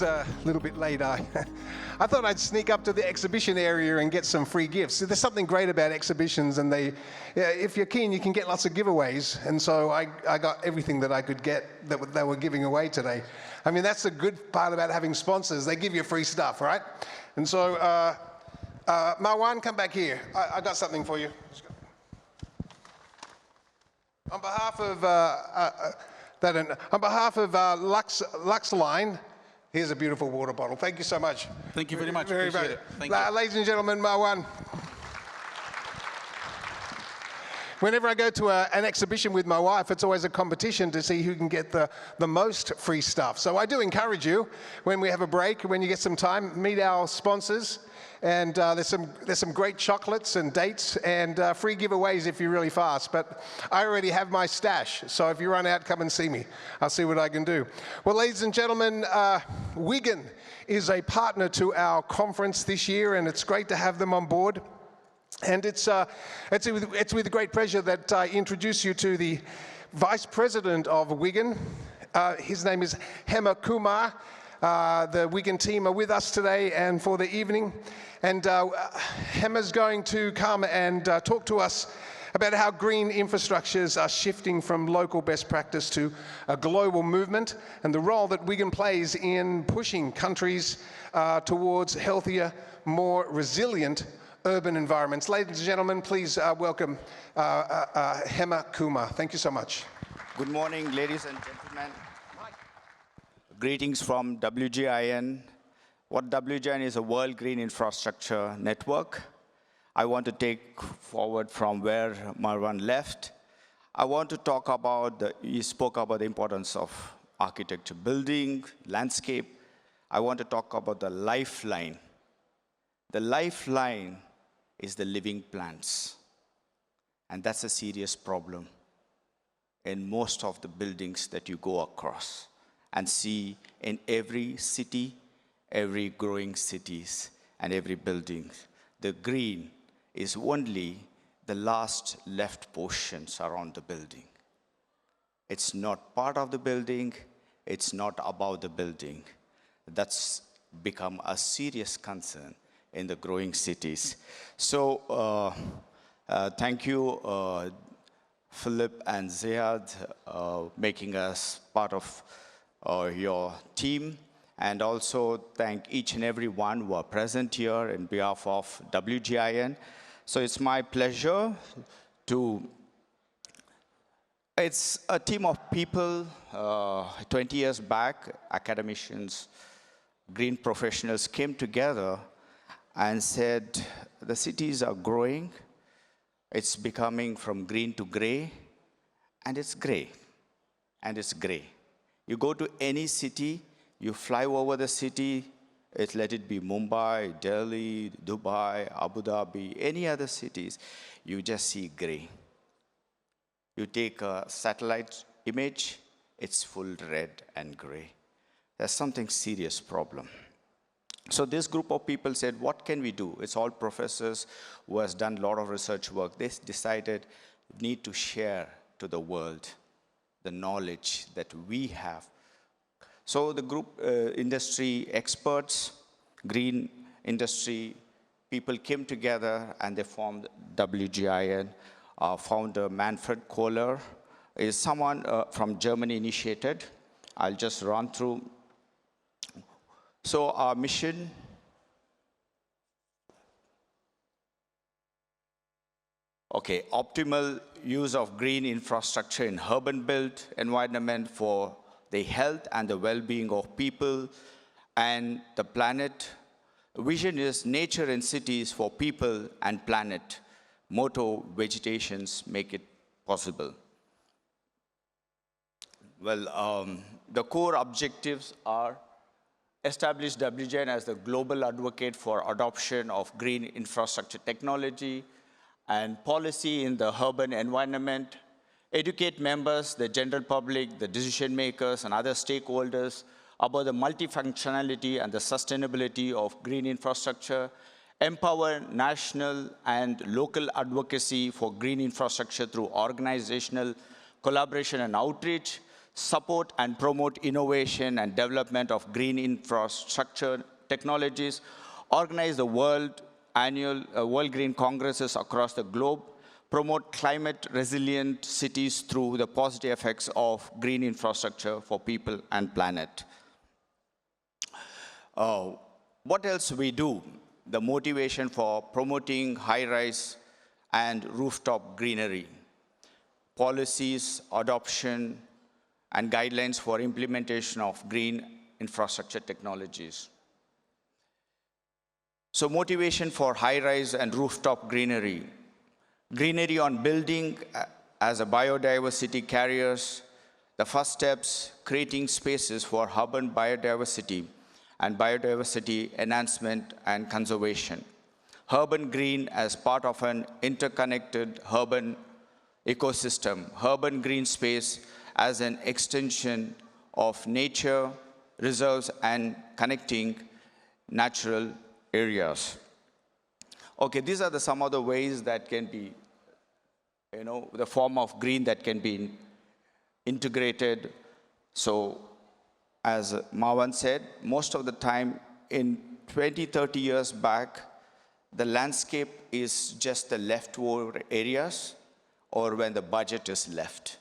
was a little bit late. I thought I'd sneak up to the exhibition area and get some free gifts. There's something great about exhibitions, and if you're keen, you can get lots of giveaways. And so I got everything that I could get that they were giving away today. I mean, that's the good part about having sponsors. They give you free stuff, right? And so, Marwan, come back here. I got something for you. On behalf of Luxline, here's a beautiful water bottle. Thank you so much. Thank you very much. Appreciate it. Thank you. Ladies and gentlemen, Marwan. Whenever I go to an exhibition with my wife, it's always a competition to see who can get the most free stuff. So I do encourage you, when we have a break, when you get some time, meet our sponsors. And there's some great chocolates and dates and free giveaways if you're really fast. But I already have my stash, so if you run out, come and see me. I'll see what I can do. Well, ladies and gentlemen, WGIN is a partner to our conference this year, and it's great to have them on board. And it's with great pleasure that I introduce you to the Vice President of WGIN. His name is Hema Kumar. The WGIN team are with us today and for the evening. And Hema's going to come and talk to us about how green infrastructures are shifting from local best practice to a global movement, and the role that WGIN plays in pushing countries towards healthier, more resilient urban environments. Ladies and gentlemen, please welcome Hema Kumar. Thank you so much. Good morning, ladies and gentlemen. Greetings from WGIN. What WGIN is a World Green Infrastructure Network. I want to take forward from where Marwan left. I want to talk about, he spoke about the importance of architecture, building, landscape. I want to talk about the lifeline. The lifeline is the living plants. And that's a serious problem in most of the buildings that you go across and see in every city, every growing cities, and every building. The green is only the last left portions around the building. It's not part of the building, it's not about the building. That's become a serious concern in the growing cities. So thank you, Philip and Ziad, making us part of your team, and also thank each and every one who are present here in behalf of WGIN. So it's my pleasure to, it's a team of people, 20 years back, academicians, green professionals came together and said, the cities are growing, it's becoming from green to gray, and it's gray, and it's gray. You go to any city, you fly over the city, let it be Mumbai, Delhi, Dubai, Abu Dhabi, any other cities, you just see gray. You take a satellite image, it's full red and gray. There's something serious problem. So this group of people said, what can we do? It's all professors who has done a lot of research work. They decided we need to share to the world the knowledge that we have. So the group, industry experts, green industry people came together and they formed WGIN. Our founder, Manfred Kohler, is someone from Germany initiated. I'll just run through. So our mission, optimal use of green infrastructure in urban built environment for the health and the well-being of people and the planet. Vision is nature in cities for people and planet. Motto, vegetations make it possible. Well, the core objectives are establish WGIN as the global advocate for adoption of green infrastructure technology and policy in the urban environment, educate members, the general public, the decision makers, and other stakeholders about the multifunctionality and the sustainability of green infrastructure, empower national and local advocacy for green infrastructure through organizational collaboration and outreach, support and promote innovation and development of green infrastructure technologies, organize the World Green Congresses across the globe, promote climate-resilient cities through the positive effects of green infrastructure for people and planet. What else we do? The motivation for promoting high-rise and rooftop greenery, policies, adoption, and guidelines for implementation of green infrastructure technologies. So motivation for high-rise and rooftop greenery. Greenery on building as a biodiversity carriers. The first steps, creating spaces for urban biodiversity and biodiversity enhancement and conservation. Urban green as part of an interconnected urban ecosystem. Urban green space as an extension of nature, reserves, and connecting natural areas. Okay, these are some of the ways that can be, the form of green that can be integrated. So, as Marwan said, most of the time in 20, 30 years back, the landscape is just the leftover areas or when the budget is left.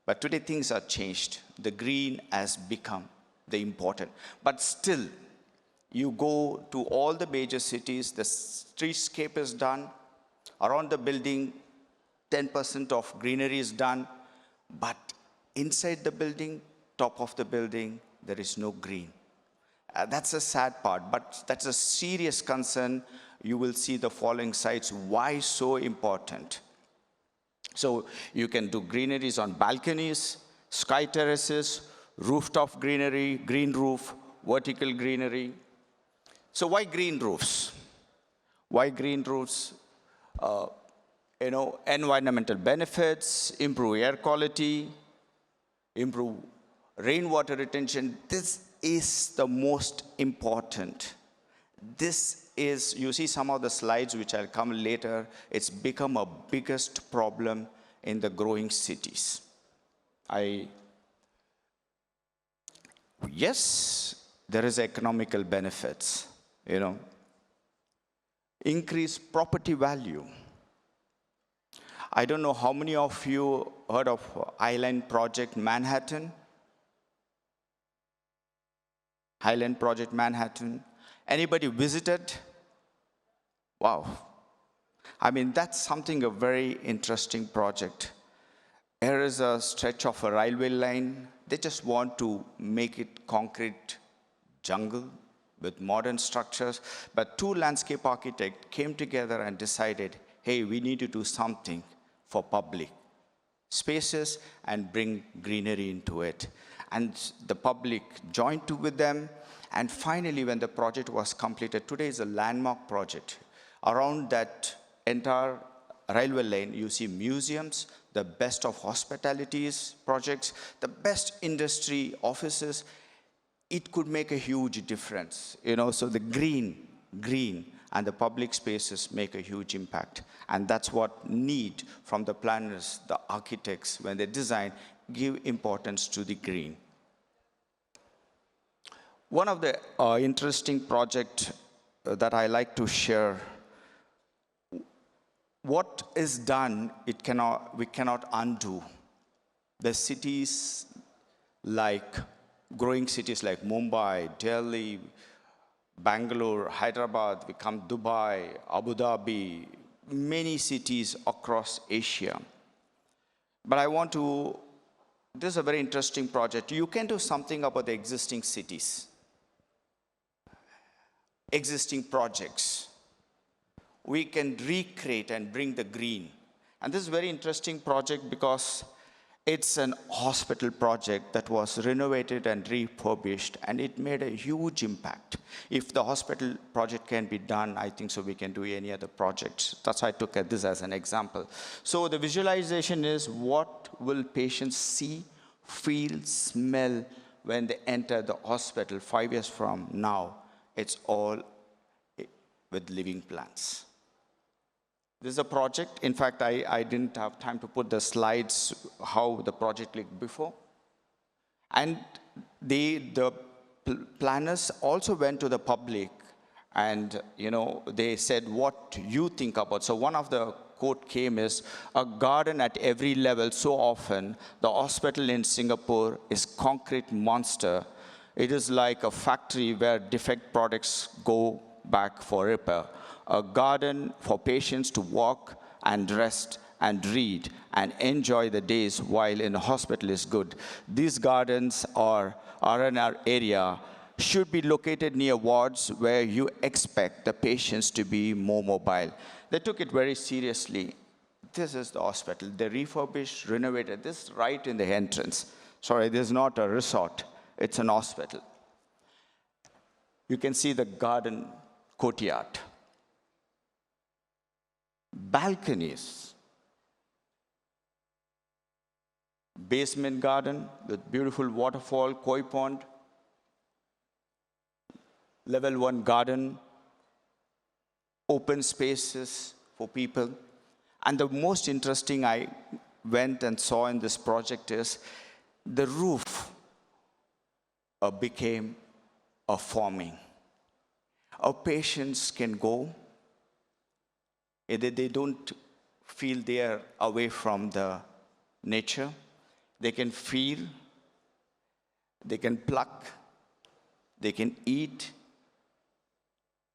But today things are changed. The green has become the important. But still, you go to all the major cities, the streetscape is done. Around the building, 10% of greenery is done. But inside the building, top of the building, there is no green. That's a sad part, but that's a serious concern. You will see the following sites. Why so important? So you can do greeneries on balconies, sky terraces, rooftop greenery, green roof, vertical greenery. So why green roofs? Why green roofs? Environmental benefits, improve air quality, improve rainwater retention. This is the most important. This is, you see some of the slides which I'll come later, it's become a biggest problem in the growing cities. Yes, there is economical benefits, Increase property value. I don't know how many of you heard of Island Project Manhattan? Highland Project Manhattan. Anybody visited? Wow. I mean, that's something, a very interesting project. Here is a stretch of a railway line. They just want to make it concrete jungle with modern structures. But two landscape architects came together and decided, hey, we need to do something for public spaces and bring greenery into it. And the public joined with them. And finally, when the project was completed, today is a landmark project. Around that entire railway lane, you see museums, the best of hospitalities projects, the best industry offices. It could make a huge difference. So the green and the public spaces make a huge impact. And that's what need from the planners, the architects, when they design, give importance to the green. One of the interesting projects that I like to share, what is done, we cannot undo. The cities growing cities like Mumbai, Delhi, Bangalore, Hyderabad, become Dubai, Abu Dhabi, many cities across Asia. But this is a very interesting project. You can do something about the existing cities. Existing projects. We can recreate and bring the green. And this is a very interesting project because it's an hospital project that was renovated and refurbished, and it made a huge impact. If the hospital project can be done, I think so we can do any other projects. That's why I took this as an example. So the visualization is, what will patients see, feel, smell when they enter the hospital 5 years from now? It's all with living plants. This is a project. In fact, I didn't have time to put the slides, how the project looked before. And the planners also went to the public and, they said, what you think about. So one of the quote came is, a garden at every level. So often, the hospital in Singapore is concrete monster. It is like a factory where defect products go back for repair. A garden for patients to walk and rest and read and enjoy the days while in a hospital is good. These gardens are in our area should be located near wards where you expect the patients to be more mobile. They took it very seriously. This is the hospital. They refurbished, renovated this right in the entrance. Sorry, this is not a resort. It's an hospital. You can see the garden courtyard. Balconies. Basement garden with beautiful waterfall, koi pond. Level 1 garden, open spaces for people. And the most interesting I went and saw in this project is the roof became a forming. Our patients can go, they don't feel they are away from the nature. They can feel, they can pluck, they can eat.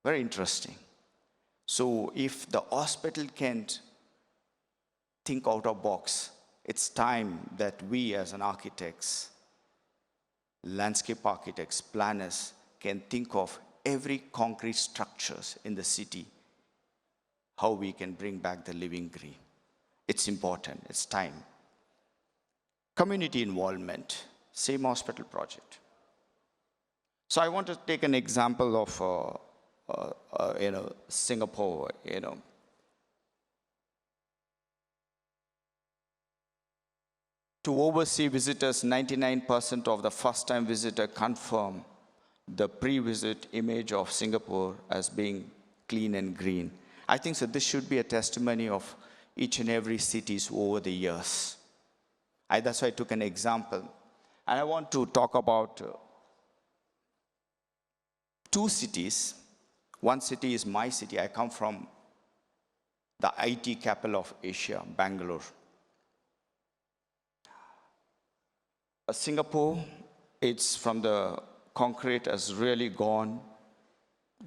Very interesting. So if the hospital can't think out of the box, it's time that we as an architects, landscape architects, planners, can think of every concrete structures in the city, how we can bring back the living green. It's important, it's time. Community involvement, same hospital project. So I want to take an example of Singapore, To oversee visitors, 99% of the first-time visitor confirm the pre-visit image of Singapore as being clean and green. I think so this should be a testimony of each and every cities over the years. That's why I took an example. And I want to talk about two cities. One city is my city. I come from the IT capital of Asia, Bangalore. Singapore, it's from the concrete has really gone.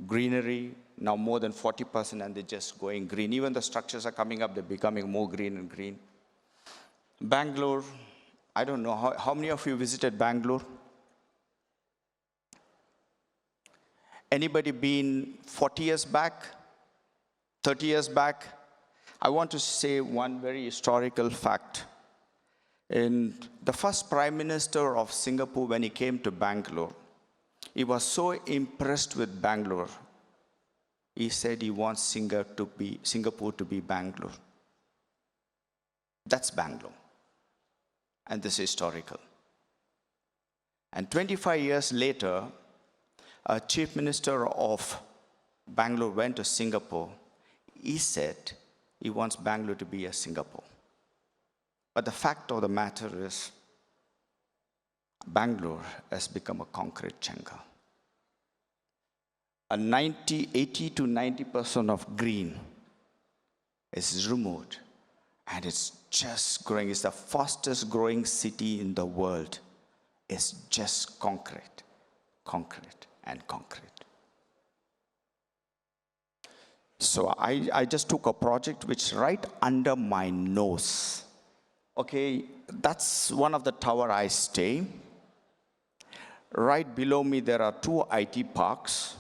Greenery, now more than 40%, and they're just going green. Even the structures are coming up, they're becoming more green and green. Bangalore, I don't know, how many of you visited Bangalore? Anybody been 40 years back, 30 years back? I want to say one very historical fact. And the first Prime Minister of Singapore, when he came to Bangalore, he was so impressed with Bangalore. He said he wants Singapore to be Bangalore. That's Bangalore. And this is historical. And 25 years later, a chief minister of Bangalore went to Singapore. He said he wants Bangalore to be a Singapore. But the fact of the matter is, Bangalore has become a concrete jungle. 80 to 90% of green is removed, and it's just growing. It's the fastest growing city in the world. It's just concrete, concrete, and concrete. So I just took a project which right under my nose. Okay, that's one of the tower I stay. Right below me, there are two IT parks.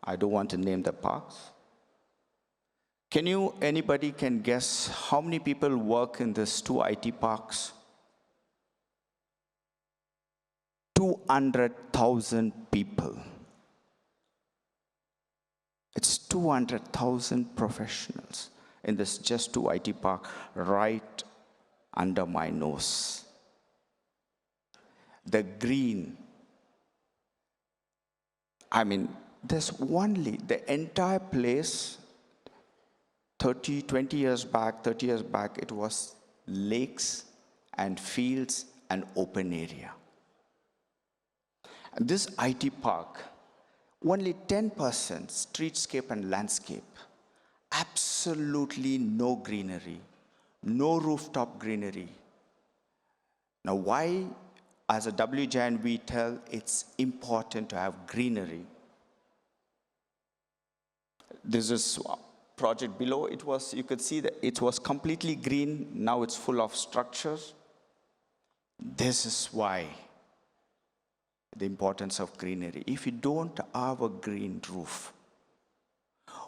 I don't want to name the parks. Anybody can guess how many people work in these two IT parks? 200,000 people. It's 200,000 professionals in this just two IT park right under my nose. The green, there's only the entire place 20 years back, 30 years back, it was lakes and fields and open area. And this IT park, only 10% streetscape and landscape. Absolutely no greenery, no rooftop greenery. Now, why, as a WGIN, we tell it's important to have greenery? This is project below. You could see that it was completely green. Now it's full of structures. This is why the importance of greenery. If you don't have a green roof,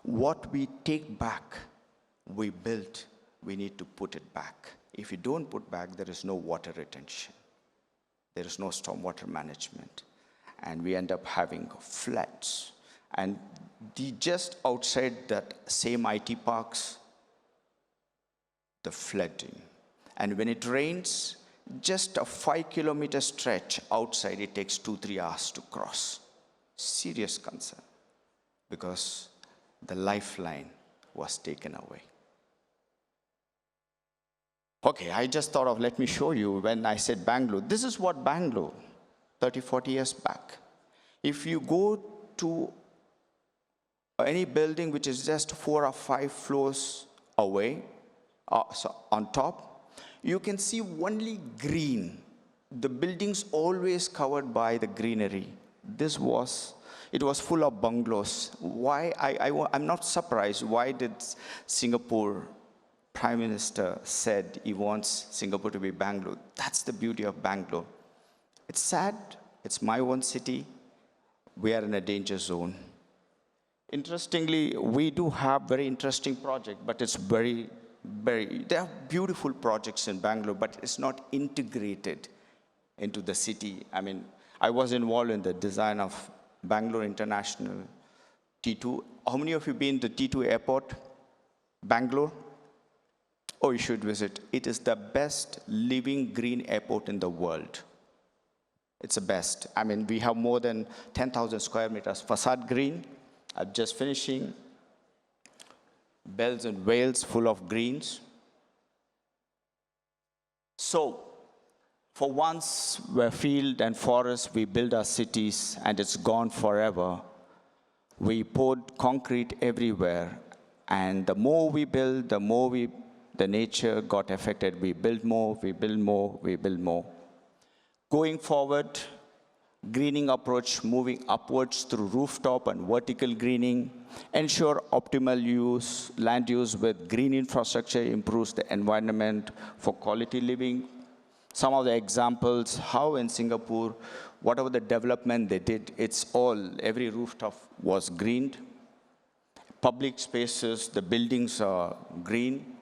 what we take back, we built, we need to put it back. If you don't put back, there is no water retention. There is no stormwater management. And we end up having floods. And just outside that same IT parks, the flooding. And when it rains, just a 5-kilometer stretch outside, it takes 2-3 hours to cross. Serious concern, because the lifeline was taken away. Okay, I just thought of, let me show you when I said Bangalore. This is what Bangalore, 30, 40 years back. If you go to any building which is just 4 or 5 floors away, so on top, you can see only green. The buildings always covered by the greenery. It was full of bungalows. Why? I'm not surprised. Why did Singapore Prime Minister said he wants Singapore to be Bangalore? That's the beauty of Bangalore. It's sad. It's my own city. We are in a danger zone. Interestingly, we do have very interesting project, but it's there are beautiful projects in Bangalore, but it's not integrated into the city. I mean, I was involved in the design of Bangalore International T2. How many of you been to T2 airport, Bangalore? Oh, you should visit. It is the best living green airport in the world. It's the best. I mean, we have more than 10,000 square meters facade green. I'm just finishing. Bells and Wales full of greens. So, for once, where field and forest, we build our cities and it's gone forever. We poured concrete everywhere. And the more we build, the more the nature got affected. We build more, we build more, we build more. Going forward, greening approach, moving upwards through rooftop and vertical greening, ensure optimal land use with green infrastructure improves the environment for quality living. Some of the examples, how in Singapore, whatever the development they did, every rooftop was greened. Public spaces, the buildings are green.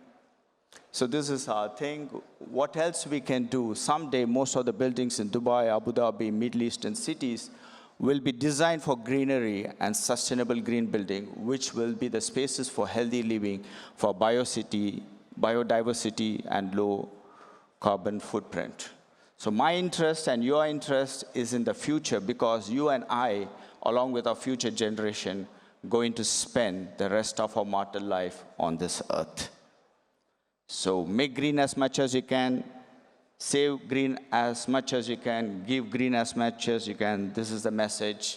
So this is our thing. What else we can do? Someday, most of the buildings in Dubai, Abu Dhabi, Middle Eastern cities will be designed for greenery and sustainable green building, which will be the spaces for healthy living, for biodiversity, and low carbon footprint. So my interest and your interest is in the future, because you and I, along with our future generation, going to spend the rest of our mortal life on this earth. So make green as much as you can, save green as much as you can, give green as much as you can. This is the message.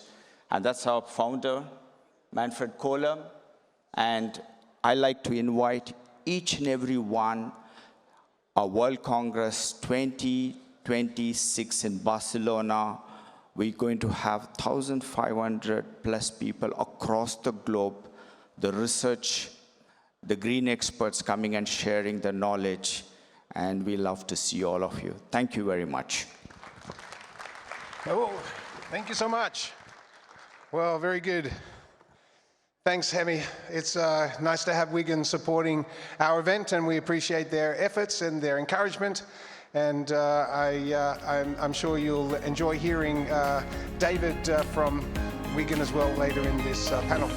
And that's our founder, Manfred Kohler. And I like to invite each and every one, our World Congress 2026 in Barcelona. We're going to have 1,500 plus people across the globe, the research, the green experts coming and sharing the knowledge, and we love to see all of you. Thank you very much. Oh, thank you so much. Well, very good. Thanks, Hemi. It's nice to have WGIN supporting our event, and we appreciate their efforts and their encouragement. And I'm sure you'll enjoy hearing David from WGIN as well later in this panel.